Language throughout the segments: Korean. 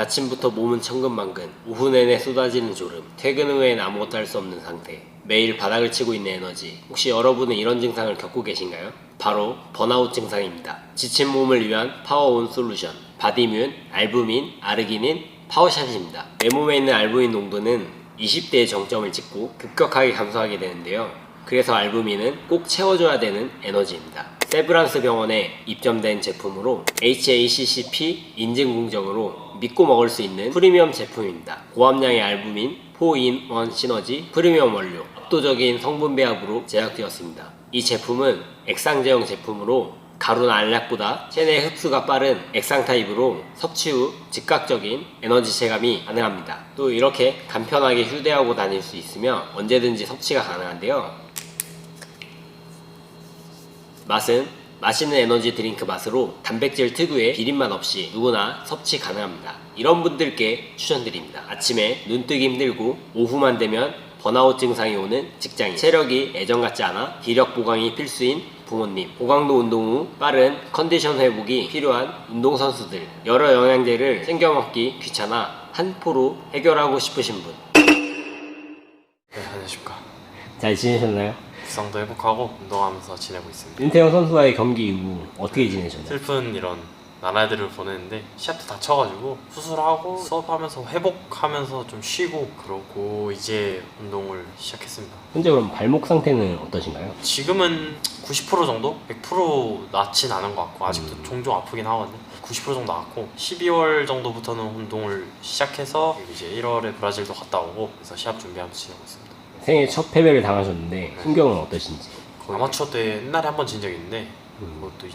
아침부터 몸은 천근만근, 오후 내내 쏟아지는 졸음, 퇴근 후엔 아무것도 할 수 없는 상태, 매일 바닥을 치고 있는 에너지. 혹시 여러분은 이런 증상을 겪고 계신가요? 바로 번아웃 증상입니다. 지친 몸을 위한 파워온 솔루션, 바디뮨, 알부민, 아르기닌, 파워샷입니다. 내 몸에 있는 알부민 농도는 20대의 정점을 찍고 급격하게 감소하게 되는데요. 그래서 알부민은 꼭 채워줘야 되는 에너지입니다. 세브란스 병원에 입점된 제품으로 HACCP 인증 공정으로 믿고 먹을 수 있는 프리미엄 제품입니다. 고함량의 알부민 4in1 시너지 프리미엄 원료, 압도적인 성분 배합으로 제작되었습니다. 이 제품은 액상 제형 제품으로 가루나 알약보다 체내 흡수가 빠른 액상 타입으로 섭취 후 즉각적인 에너지 체감이 가능합니다. 또 이렇게 간편하게 휴대하고 다닐 수 있으며 언제든지 섭취가 가능한데요. 맛은 맛있는 에너지 드링크 맛으로 단백질 특유의 비린맛 없이 누구나 섭취 가능합니다. 이런 분들께 추천드립니다. 아침에 눈뜨기 힘들고 오후만 되면 번아웃 증상이 오는 직장인, 체력이 예전 같지 않아 기력 보강이 필수인 부모님, 고강도 운동 후 빠른 컨디션 회복이 필요한 운동선수들, 여러 영양제를 챙겨 먹기 귀찮아 한 포로 해결하고 싶으신 분. 네, 안녕하십니까. 잘 지내셨나요? 부상도 회복하고 운동하면서 지내고 있습니다. 윤태영 선수와의 경기 이후 어떻게 지내셨나요? 슬픈 이런 나날들을 보냈는데 시합도 다쳐가지고 수술하고 수업하면서 회복하면서 좀 쉬고 그러고 이제 운동을 시작했습니다. 현재 그럼 발목 상태는 어떠신가요? 지금은 90% 정도? 100% 낫진 않은 것 같고 아직도 종종 아프긴 하거든요. 90% 정도 낫고 12월 정도부터는 운동을 시작해서 이제 1월에 브라질도 갔다 오고 그래서 시합 준비하면서 지내고 있습니다. 생애 첫 패배를 당하셨는데 심경은 어떠신지? 아마추어 때 옛날에 한 번 진 적이 있는데 그것도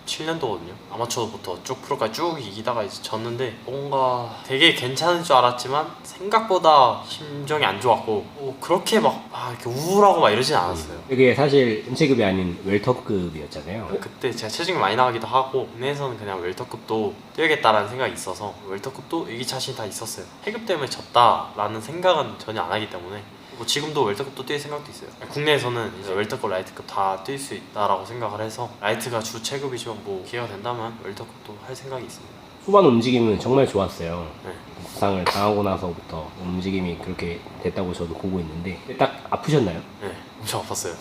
2017년도거든요. 아마추어부터 쭉 프로까지 쭉 이기다가 이제 졌는데 뭔가 되게 괜찮은 줄 알았지만 생각보다 심정이 안 좋았고 그렇게 막 이렇게 우울하고 막 이러진 않았어요. 이게 사실 은체급이 아닌 웰터급이었잖아요. 그때 제가 체중이 많이 나가기도 하고 국내에서는 그냥 웰터급도 뛰어야겠다라는 생각이 있어서 웰터급도 이기 자신이 다 있었어요. 체급 때문에 졌다라는 생각은 전혀 안 하기 때문에 뭐 지금도 웰터급도 뛸 생각도 있어요. 국내에서는 이제 웰터급, 라이트급 다 뛸 수 있다라고 생각을 해서 라이트가 주 체급이지만 뭐 기회가 된다면 웰터급도 할 생각이 있습니다. 후반 움직임은 정말 좋았어요. 네. 부상을 당하고 나서부터 움직임이 그렇게 됐다고 저도 보고 있는데 딱 아프셨나요? 네, 엄청 아팠어요.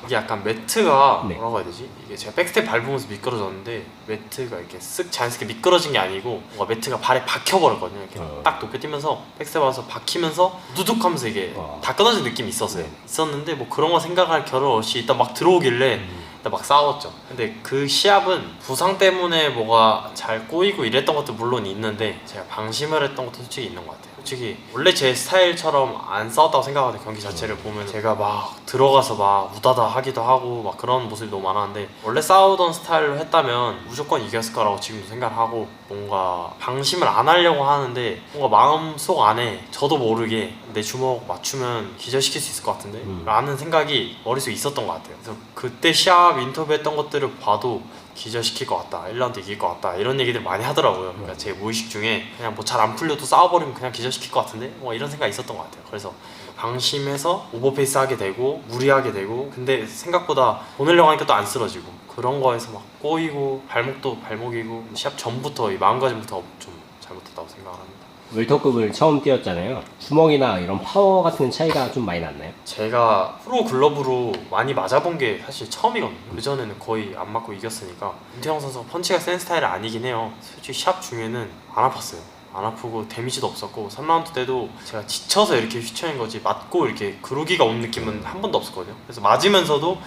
이게 약간 매트가 네. 뭐라고 해야 되지? 이게 제가 백스텝 밟으면서 미끄러졌는데 매트가 이렇게 쓱 자연스럽게 미끄러진 게 아니고 뭔가 매트가 발에 박혀버렸거든요. 이렇게 딱 높게 뛰면서 백스텝 와서 박히면서 두둑하면서 이게 다 끊어진 느낌이 있었어요. 네. 있었는데 뭐 그런 거 생각할 겨를 없이 일단 막 들어오길래 일단 막 싸웠죠. 근데 그 시합은 부상 때문에 뭐가 잘 꼬이고 이랬던 것도 물론 있는데 제가 방심을 했던 것도 솔직히 있는 것 같아요. 솔직히 원래 제 스타일처럼 안 싸웠다고 생각하는데 경기 자체를 보면 제가 막 들어가서 막 우다다 하기도 하고 막 그런 모습이 너무 많았는데 원래 싸우던 스타일로 했다면 무조건 이겼을 거라고 지금도 생각하고 뭔가 방심을 안 하려고 하는데 뭔가 마음속 안에 저도 모르게 내 주먹 맞추면 기절시킬 수 있을 것 같은데 라는 생각이 머릿속에 있었던 것 같아요. 그래서 그때 시합 인터뷰했던 것들을 봐도 기절시킬 것 같다, 1라운드 이길 것 같다 이런 얘기들 많이 하더라고요. 그러니까 제 무의식 중에 그냥 뭐 잘 안 풀려도 싸워버리면 그냥 기절시킬 것 같은데 뭐 이런 생각이 있었던 것 같아요. 그래서 방심해서 오버페이스 하게 되고 무리하게 되고 근데 생각보다 보내려고 하니까 또 안 쓰러지고 그런 거에서 막 꼬이고 발목도 발목이고 시합 전부터 이 마음가짐부터 좀 잘못했다고 생각을 합니다. 웰터급을 처음 뛰었잖아요. 주먹이나 이런 파워 같은 차이가 좀 많이 났나요? 제가 프로 글러브로 많이 맞아본 게 사실 처음이거든요. 그전에는 거의 안 맞고 이겼으니까 윤태영 선수가 펀치가 센 스타일은 아니긴 해요. 솔직히 시합 중에는 안 아팠어요. 안 아프고 데미지도 없었고 3라운드 때도 제가 지쳐서 이렇게 휘청인 거지 맞고 이렇게 그루기가 온 느낌은 한 번도 없었거든요. 그래서 맞으면서도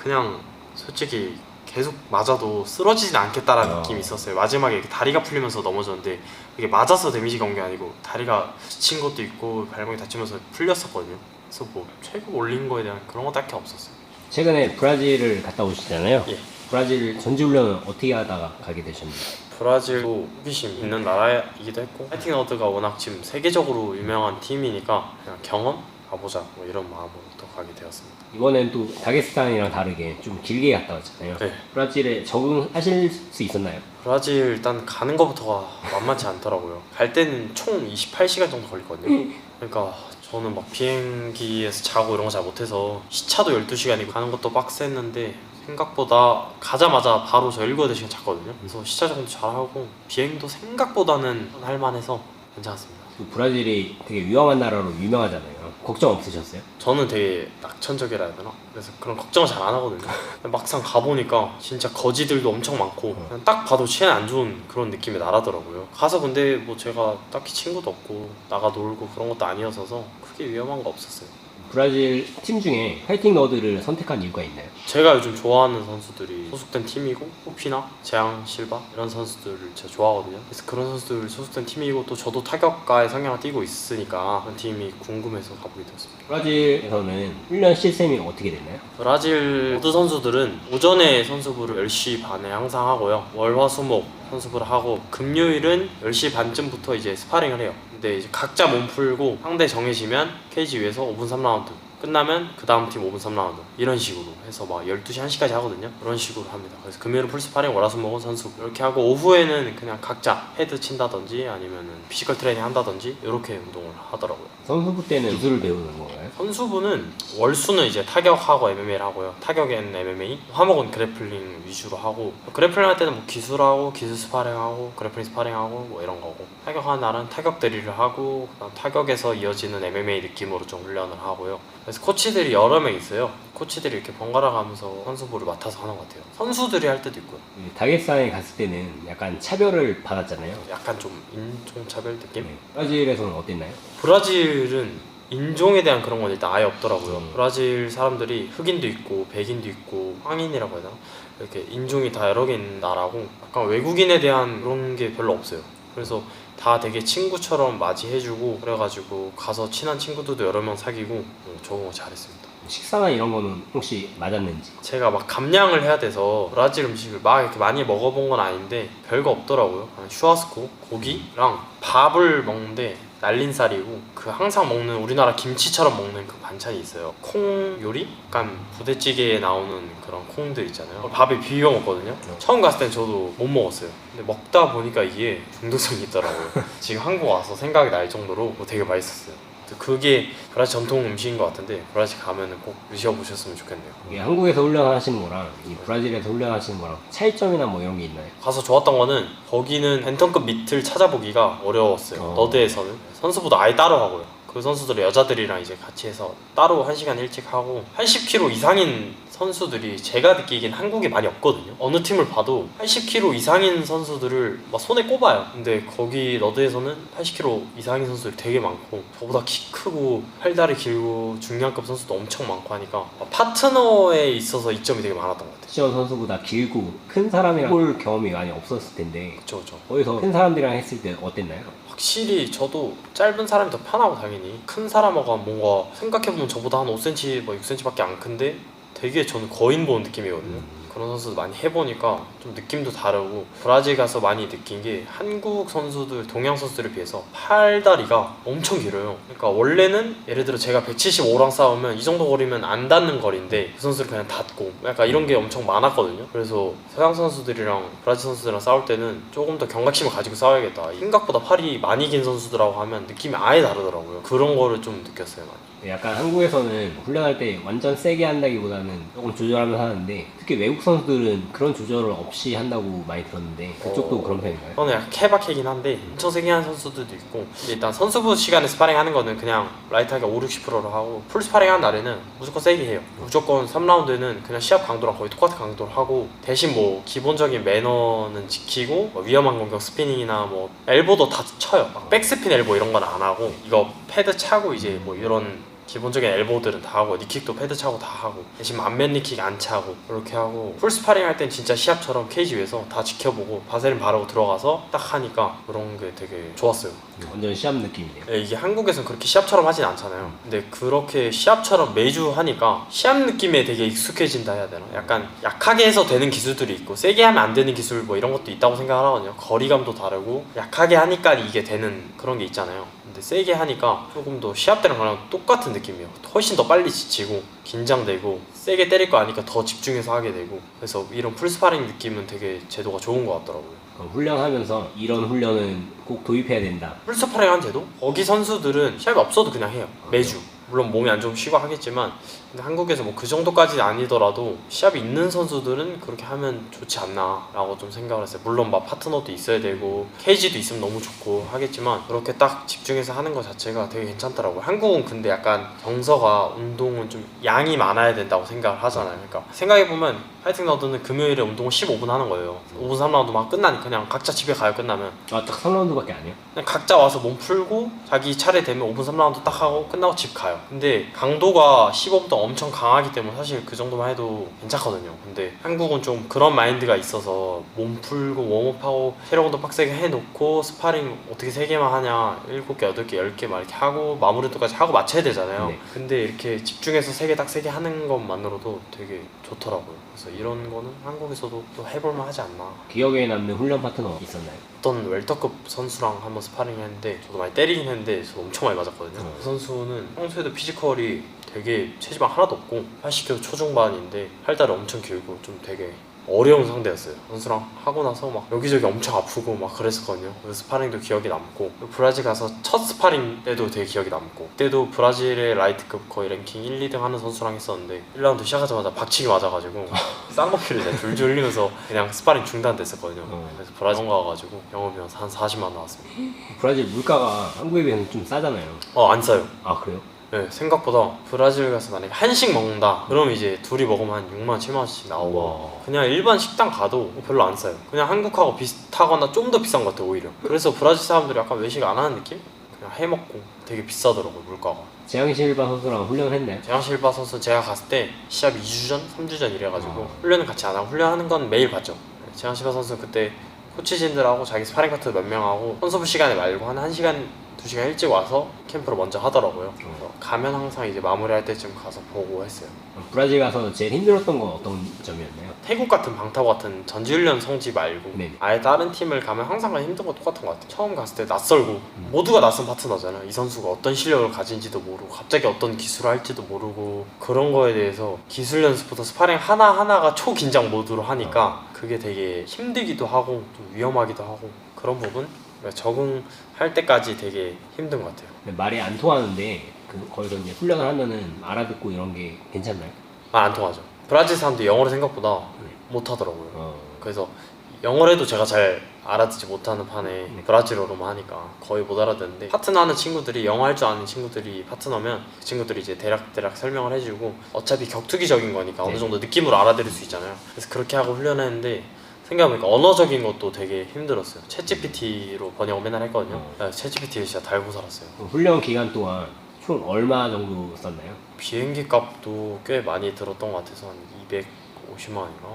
그냥 솔직히 계속 맞아도 쓰러지진 않겠다라는 느낌이 있었어요. 마지막에 이렇게 다리가 풀리면서 넘어졌는데 이게 맞아서 데미지가 온 게 아니고 다리가 지친 것도 있고 발목이 다치면서 풀렸었거든요. 그래서 뭐 체급 올린 거에 대한 그런 거 딱히 없었어요. 최근에 브라질을 갔다 오시잖아요. 예. 브라질 전지훈련은 어떻게 하다가 가게 되셨나요? 브라질도 호기심 있는 나라이기도 했고 파이팅어드가 워낙 지금 세계적으로 유명한 팀이니까 그냥 경험 가보자 뭐 이런 마음으로부터 가게 되었습니다. 이번엔 또 다게스탄이랑 다르게 좀 길게 갔다 왔잖아요. 네. 브라질에 적응하실 수 있었나요? 브라질 일단 가는 것부터가 만만치 않더라고요. 갈 때는 총 28시간 정도 걸리거든요. 그러니까 저는 막 비행기에서 자고 이런 거 잘 못해서 시차도 12시간이고 가는 것도 빡셌는데 생각보다 가자마자 바로 저 7, 8시간 잤거든요. 그래서 시차 적응도 잘하고 비행도 생각보다는 할만해서 괜찮았습니다. 그 브라질이 되게 위험한 나라로 유명하잖아요. 걱정 없으셨어요? 저는 되게 낙천적이라 해야 되나? 그래서 그런 걱정을 잘 안 하거든요. 막상 가보니까 진짜 거지들도 엄청 많고 그냥 딱 봐도 치안 안 좋은 그런 느낌이 나라더라고요. 가서 근데 뭐 제가 딱히 친구도 없고 나가 놀고 그런 것도 아니어서 크게 위험한 거 없었어요. 브라질 팀 중에 파이팅 너드를 선택한 이유가 있나요? 제가 요즘 좋아하는 선수들이 소속된 팀이고 호피나 재앙 실바 이런 선수들을 제가 좋아하거든요. 그래서 그런 선수들 소속된 팀이고 또 저도 타격가의 성향을 띠고 있으니까 그런 팀이 궁금해서 가보게 되었습니다. 브라질에서는 훈련 시스템이 어떻게 됐나요? 브라질 모두 선수들은 오전에 선수부를 10시 반에 항상 하고요. 월화수목 선수부를 하고 금요일은 10시 반쯤부터 이제 스파링을 해요. 근데 이제 각자 몸 풀고 상대 정해지면 케이지 위에서 5분 3라운드 끝나면 그 다음 팀 5분 3라운드 이런 식으로 해서 막 12시 1시까지 하거든요. 그런 식으로 합니다. 그래서 금요일은 풀스파링, 월화수목은 선수 이렇게 하고 오후에는 그냥 각자 헤드 친다든지 아니면은 피지컬 트레이닝 한다든지 이렇게 운동을 하더라고요. 선수부 때는 기술을 배우는 건가요? 선수부는 월수는 이제 타격하고 MMA를 하고요. 타격엔 MMA, 화목은 그래플링 위주로 하고 그래플링 할 때는 뭐 기술하고 기술 스파링하고 그래플링 스파링하고 뭐 이런 거고 타격하는 날은 타격 대리를 하고 그다음 타격에서 이어지는 MMA 느낌으로 좀 훈련을 하고요. 그래서 코치들이 여러 명 있어요. 코치들이 이렇게 번갈아 가면서 선수부를 맡아서 하는 것 같아요. 선수들이 할 때도 있고요. 다게스탄에 갔을 때는 약간 차별을 받았잖아요. 약간 좀 인종차별 느낌? 네. 브라질에서는 어땠나요? 브라질은 인종에 대한 그런 건 일단 아예 없더라고요. 브라질 사람들이 흑인도 있고 백인도 있고 황인이라고 해야 되나? 이렇게 인종이 다 여러 개 있는 나라고 약간 외국인에 대한 그런 게 별로 없어요. 그래서 다 되게 친구처럼 맞이해주고 그래가지고 가서 친한 친구들도 여러 명 사귀고 적응을 잘했습니다. 식사나 이런 거는 혹시 맞았는지? 제가 막 감량을 해야 돼서 브라질 음식을 막 이렇게 많이 먹어본 건 아닌데 별거 없더라고요. 그냥 슈아스코, 고기랑 밥을 먹는데 날린살이고 그 항상 먹는 우리나라 김치처럼 먹는 그 반찬이 있어요. 콩 요리? 약간 부대찌개에 나오는 그런 콩들 있잖아요. 밥에 비벼 먹거든요. 처음 갔을 땐 저도 못 먹었어요. 근데 먹다 보니까 이게 중독성이 있더라고요. 지금 한국 와서 생각이 날 정도로 되게 맛있었어요. 그게 브라질 전통 음식인 것 같은데 브라질 가면은 꼭 드셔보셨으면 좋겠네요. 이게 한국에서 훈련하시는 거랑 이 브라질에서 훈련하시는 거랑 차이점이나 뭐 이런 게 있나요? 가서 좋았던 거는 거기는 벤턴급 밑을 찾아보기가 어려웠어요. 너드에서는 선수보다 아예 따로 하고요. 그 선수들은 여자들이랑 이제 같이 해서 따로 1시간 일찍 하고 80kg 이상인 선수들이 제가 느끼기엔 한국에 많이 없거든요. 어느 팀을 봐도 80kg 이상인 선수들을 막 손에 꼽아요. 근데 거기 너드에서는 80kg 이상인 선수들이 되게 많고 저보다 키 크고 팔다리 길고 중량급 선수도 엄청 많고 하니까 파트너에 있어서 이점이 되게 많았던 것 같아요. 시원 선수보다 길고 큰 사람이랑 볼 경험이 많이 없었을 텐데 그쵸 그쵸. 거기서 큰 사람들이랑 했을 때 어땠나요? 확실히 저도 짧은 사람이 더 편하고 당연히 큰 사람하고 뭔가 생각해보면 저보다 한 5cm, 뭐 6cm밖에 안 큰데 되게 저는 거인 보는 느낌이거든요. 그런 선수들 많이 해보니까 좀 느낌도 다르고 브라질 가서 많이 느낀 게 한국 선수들, 동양 선수들에 비해서 팔다리가 엄청 길어요. 그러니까 원래는 예를 들어 제가 175랑 싸우면 이 정도 거리면 안 닿는 거리인데 그 선수를 그냥 닿고 약간 이런 게 엄청 많았거든요. 그래서 서양 선수들이랑 브라질 선수들이랑 싸울 때는 조금 더 경각심을 가지고 싸워야겠다. 생각보다 팔이 많이 긴 선수들하고 하면 느낌이 아예 다르더라고요. 그런 거를 좀 느꼈어요 많이. 약간 한국에서는 훈련할 때 완전 세게 한다기보다는 조금 조절하면서 하는데 특히 외국 선수들은 그런 조절을 없이 한다고 많이 들었는데 그쪽도 그런 편인가요? 저는 약간 케바케긴 한데 엄청 세게 하는 선수들도 있고 일단 선수부 시간에 스파링 하는 거는 그냥 라이트하게 5-60%로 하고 풀 스파링 하는 날에는 무조건 세게 해요. 무조건 3라운드는 그냥 시합 강도랑 거의 똑같은 강도를 하고 대신 뭐 기본적인 매너는 지키고 뭐 위험한 공격 스피닝이나 뭐 엘보도 다 쳐요. 막 백스핀 엘보 이런 건 안 하고 이거 패드 차고 이제 뭐 이런 기본적인 엘보들은 다 하고 니킥도 패드 차고 다 하고 대신 안면 니킥 안 차고 이렇게 하고 풀 스파링 할 땐 진짜 시합처럼 케이지 위에서 다 지켜보고 바세린 바르고 들어가서 딱 하니까 그런 게 되게 좋았어요. 완전 시합 느낌이네요. 네, 이게 한국에서는 그렇게 시합처럼 하진 않잖아요. 근데 그렇게 시합처럼 매주 하니까 시합 느낌에 되게 익숙해진다 해야 되나? 약간 약하게 해서 되는 기술들이 있고 세게 하면 안 되는 기술 뭐 이런 것도 있다고 생각을 하거든요. 거리감도 다르고 약하게 하니까 이게 되는 그런 게 있잖아요. 근데 세게 하니까 조금 더 시합 때랑 그냥 똑같은 느낌이에요. 훨씬 더 빨리 지치고 긴장되고 세게 때릴 거 아니까 더 집중해서 하게 되고 그래서 이런 풀스파링 느낌은 되게 제도가 좋은 것 같더라고요. 훈련하면서 이런 훈련은 꼭 도입해야 된다. 풀스파링 한 제도? 거기 선수들은 시합이 없어도 그냥 해요. 매주. 물론 몸이 안 좋으면 쉬고 하겠지만, 근데 한국에서 뭐 그 정도까지는 아니더라도 시합이 있는 선수들은 그렇게 하면 좋지 않나 라고 좀 생각을 했어요. 물론 막 파트너도 있어야 되고 케이지도 있으면 너무 좋고 하겠지만, 그렇게 딱 집중해서 하는 것 자체가 되게 괜찮더라고요. 한국은 근데 약간 정서가 운동은 좀 양이 많아야 된다고 생각을 하잖아요. 그러니까 생각해보면 파이팅 라운드는 금요일에 운동을 15분 하는 거예요. 5분 3라운드 막 끝나니까 그냥 각자 집에 가요. 끝나면 딱 3라운드밖에 안 해요? 그냥 각자 와서 몸 풀고 자기 차례 되면 5분 3라운드 딱 하고 끝나고 집 가요. 근데 강도가 15분도 엄청 강하기 때문에 사실 그 정도만 해도 괜찮거든요. 근데 한국은 좀 그런 마인드가 있어서 몸 풀고 웜업하고 체력 운동 빡세게 해놓고 스파링 어떻게 3개만 하냐, 7개, 8개, 10개 막 이렇게 하고 마무리 운동까지 하고 맞춰야 되잖아요. 네. 근데 이렇게 집중해서 3개 딱 3개 하는 것만으로도 되게 좋더라고요. 그래서 이런 거는 한국에서도 또 해볼만 하지 않나. 기억에 남는 훈련 파트너 있었나요? 어떤 웰터급 선수랑 한번 스파링 했는데 저도 많이 때리긴 했는데 저 엄청 많이 맞았거든요. 그 선수는 평소에도 피지컬이 되게 체지방 하나도 없고 80kg 초중반인데 팔다리 엄청 길고 좀 되게 어려운 상대였어요. 선수랑 하고 나서 막 여기저기 엄청 아프고 막 그랬었거든요. 그 스파링도 기억에 남고, 브라질 가서 첫 스파링 때도 되게 기억에 남고, 그때도 브라질의 라이트급 거의 랭킹 1, 2등 하는 선수랑 했었는데 1라운드 시작하자마자 박치기 맞아가지고 쌍꺼풀이 줄줄 흘리면서 그냥 스파링 중단됐었거든요. 그래서 브라질 가가지고 영업이 한 40만 원 나왔습니다. 브라질 물가가 한국에 비해서 좀 싸잖아요. 안 싸요. 아 그래요? 네, 생각보다 브라질 가서 만약에 한식 먹는다 그럼 이제 둘이 먹으면 한 6만 7만 원씩 나오고, 와. 그냥 일반 식당 가도 별로 안 싸요. 그냥 한국하고 비슷하거나 좀 더 비싼 것 같아요 오히려. 그래서 브라질 사람들이 약간 외식 안 하는 느낌? 그냥 해먹고 되게 비싸더라고요 물가가. 재앙 실바 선수랑 훈련을 했나요? 재앙 실바 선수 제가 갔을 때 시합 2주 전? 3주 전 이래가지고 훈련은 같이 안 하고 훈련하는 건 매일 봤죠. 재앙 실바 선수 그때 코치진들하고 자기 스파링 파트너 몇 명하고 선수부 시간에 말고 한 1시간 2시간 일찍 와서 캠프를 먼저 하더라고요. 그래서 가면 항상 이제 마무리할 때쯤 가서 보고 했어요. 브라질 가서 제일 힘들었던 건 어떤 점이었나요? 태국 같은 방타구 같은 전지훈련 성지 말고 네. 아예 다른 팀을 가면 항상 힘든 건 똑같은 것 같아요. 처음 갔을 때 낯설고 모두가 낯선 파트너잖아요. 이 선수가 어떤 실력을 가진지도 모르고 갑자기 어떤 기술을 할지도 모르고, 그런 거에 대해서 기술 연습부터 스파링 하나하나가 초긴장 모드로 하니까 그게 되게 힘들기도 하고 좀 위험하기도 하고, 그런 부분 적응할 때까지 되게 힘든 것 같아요. 말이 안 통하는데 거기서 이제 훈련을 하면은 알아듣고 이런 게 괜찮나요? 말 안 통하죠. 브라질 사람들이 영어를 생각보다 못 하더라고요. 그래서 영어를 해도 제가 잘 알아듣지 못하는 판에 브라질어로만 하니까 거의 못 알아듣는데, 파트너 하는 친구들이 영어 할 줄 아는 친구들이 파트너면 그 친구들이 이제 대략 설명을 해주고, 어차피 격투기적인 거니까 어느 정도 느낌으로 알아들을 수 있잖아요. 그래서 그렇게 하고 훈련했는데 생각해보니까 언어적인 것도 되게 힘들었어요. 챗GPT로 번역을 맨날 했거든요. 챗GPT를 진짜 달고 살았어요. 훈련 기간 동안 총 얼마 정도 썼나요? 비행기 값도 꽤 많이 들었던 것 같아서 한 250만 원인가?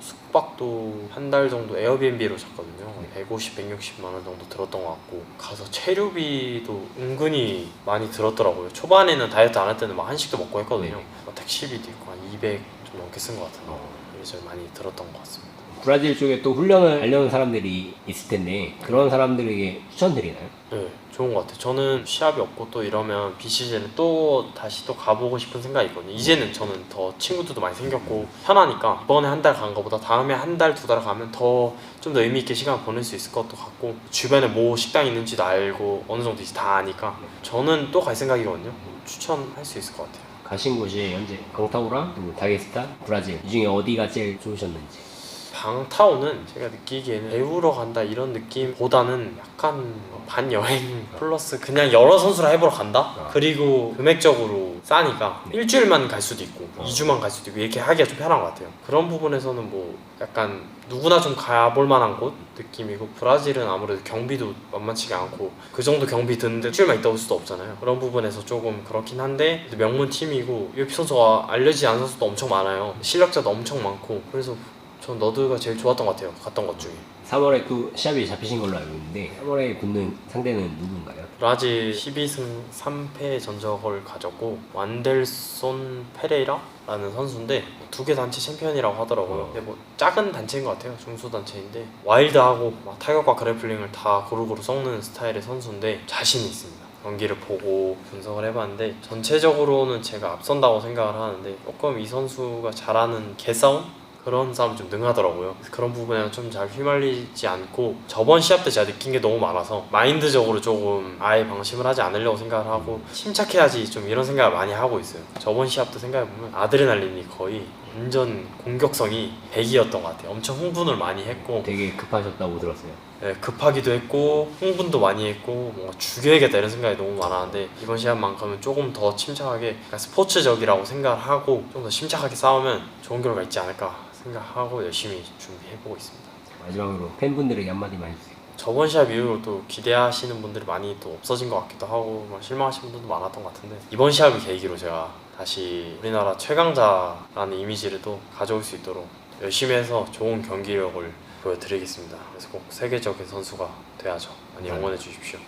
숙박도 한 달 정도 에어비앤비로 잤거든요. 150, 160만 원 정도 들었던 것 같고, 가서 체류비도 은근히 많이 들었더라고요. 초반에는 다이어트 안 할 때는 막 한식도 먹고 했거든요. 택시비도 있고 한 200 좀 넘게 쓴 것 같은데 그래서 많이 들었던 것 같습니다. 브라질 쪽에 또 훈련을 하려는 사람들이 있을 텐데 그런 사람들에게 추천드리나요? 네, 좋은 것 같아요. 저는 시합이 없고 또 이러면 비시즌에 또 다시 또 가보고 싶은 생각이 있거든요. 이제는 저는 더 친구들도 많이 생겼고 편하니까 이번에 한 달 간 것보다 다음에 한 달, 2달 가면 더 좀 더 의미 있게 시간을 보낼 수 있을 것도 같고, 주변에 뭐 식당이 있는지도 알고 어느 정도 이제 다 아니까 저는 또 갈 생각이거든요. 추천할 수 있을 것 같아요. 가신 곳이 현재 강타구랑 그리고 다게스탄, 브라질 이 중에 어디가 제일 좋으셨는지? 방타오는 제가 느끼기에는 배우러 간다 이런 느낌보다는 약간 반여행 플러스 그냥 여러 선수랑 해보러 간다? 그리고 금액적으로 싸니까 일주일만 갈 수도 있고 2주만 갈 수도 있고 이렇게 하기가 좀 편한 것 같아요. 그런 부분에서는 뭐 약간 누구나 좀 가볼 만한 곳 느낌이고, 브라질은 아무래도 경비도 만만치가 않고 그 정도 경비 드는데 일주일만 있다 올 수도 없잖아요. 그런 부분에서 조금 그렇긴 한데 명문 팀이고 UFC 선수가 알려지지 않은 선수도 엄청 많아요. 실력자도 엄청 많고, 그래서 전 너드가 제일 좋았던 것 같아요. 갔던 것 중에. 3월에 또 시합이 잡히신 걸로 알고 있는데 3월에 붙는 상대는 누군가요? 브라질 12승 3패 전적을 가졌고 완델손 페레이라라는 선수인데 2개 단체 챔피언이라고 하더라고요. 근데 뭐 작은 단체인 것 같아요. 중소 단체인데 와일드하고 막 타격과 그래플링을 다 고루고루 섞는 스타일의 선수인데 자신이 있습니다. 경기를 보고 분석을 해봤는데 전체적으로는 제가 앞선다고 생각을 하는데 조금 이 선수가 잘하는 개싸움? 그런 싸움이 좀 능하더라고요. 그래서 그런 부분에는 좀 잘 휘말리지 않고 저번 시합 때 제가 느낀 게 너무 많아서 마인드적으로 조금 아예 방심을 하지 않으려고 생각을 하고 침착해야지 좀 이런 생각을 많이 하고 있어요. 저번 시합 때 생각해보면 아드레날린이 거의 완전 공격성이 100이었던 것 같아요. 엄청 흥분을 많이 했고 되게 급하셨다고 들었어요. 네, 급하기도 했고 흥분도 많이 했고 뭔가 죽여야겠다 이런 생각이 너무 많았는데 이번 시합만큼은 조금 더 침착하게 그러니까 스포츠적이라고 생각을 하고 좀 더 침착하게 싸우면 좋은 결과 있지 않을까 생각하고 열심히 준비해보고 있습니다. 마지막으로 팬분들에게 한마디만 해주세요. 저번 시합 이후로 또 기대하시는 분들이 많이 또 없어진 것 같기도 하고 막 실망하시는 분들도 많았던 것 같은데 이번 시합을 계기로 제가 다시 우리나라 최강자라는 이미지를 또 가져올 수 있도록 열심히 해서 좋은 경기력을 보여드리겠습니다. 그래서 꼭 세계적인 선수가 돼야죠. 많이 응원해 주십시오.